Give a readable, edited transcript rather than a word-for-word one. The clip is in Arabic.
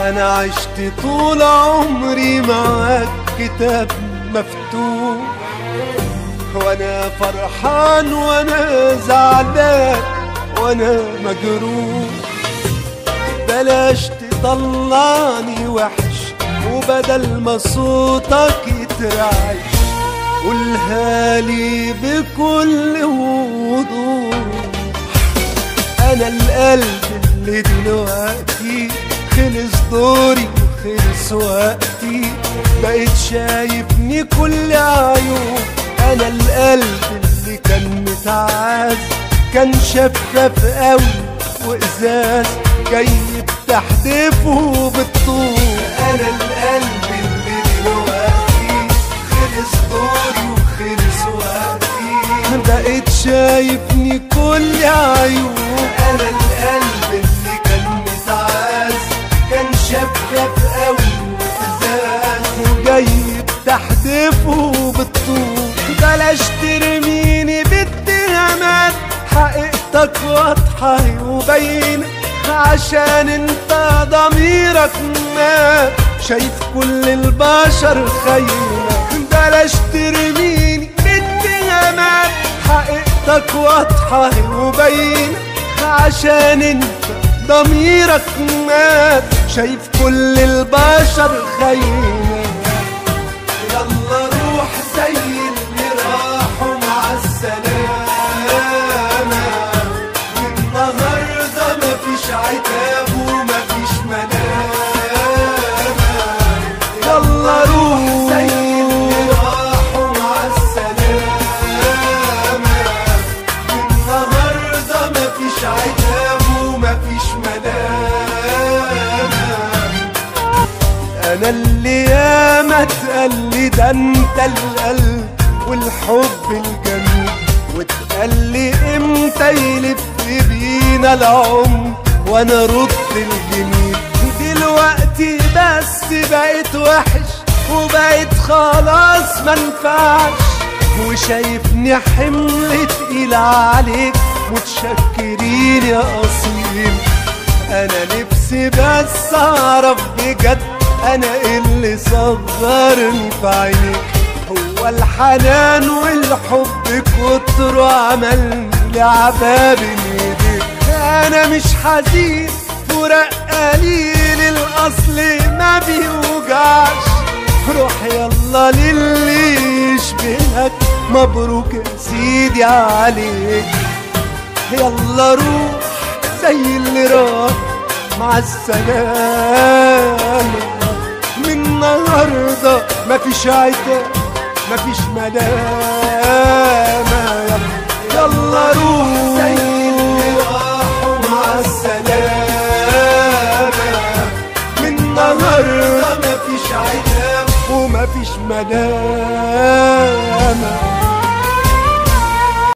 أنا عشت طول عمري معاك كتاب مفتوح، وأنا فرحان وأنا زعلان وأنا مجروح. بلاش تطلعني وحش وبدل ما صوتك يترعش قولها لي بكل وضوح. أنا القلب اللي دلوقتي خلص دوري وخلص وقتي، بقيت شايفني كل عيوب. أنا القلب اللي كان متعاز كان شفاف قوي وإزاز جاي بتحدفه بالطول. أنا القلب اللي دلوقتي خلص دوري وخلص وقتي، بقيت شايفني كل عيوب. أنا القلب اللي كان متعاز كان شفاف قوي وإزاز وجاي بتحدفه بالطول. بلاش ترميني باتهامات، حقيقتك واضحة وباينة عشان انت ضميرك مات شايف كل البشر خاينة. بلاش ترميني باتهامات، حقيقتك واضحة وباينة عشان انت ضميرك مات شايف كل البشر خاينة. يلا روح زي اللي راحوا مع السلامة، النهاردة مفيش عتاب ومفيش ملامة. يلا روح زي اللي راحوا مع السلامة، النهاردة مفيش عتاب ومفيش ملامة. أنا اللي ياما اتقالي ده انت القلب والحب الجميل، واتقالي امتى يلف بينا العمر وانا رد الجميل. دلوقتي بس بقيت وحش وبقيت خلاص منفعش، وشايفني حمل تقيل عليك متشكرين يا اصيل. انا نفسي بس اعرف بجد انا ايه اللي صغرني في عينيك. هو الحنان والحب كتر عمل لي عباب ايديك. انا مش حزين فراق قليل الاصل ما بيوجعش. روح يلا للي يشبهك مبروك يا سيدي عليك. يلا روح زي اللي راح مع السلامة، من النهاردة مفيش عتاب مفيش ملامة. يلا روح زي اللي راحوا مع السلامة، من النهاردة مفيش عتاب ومفيش ملامة.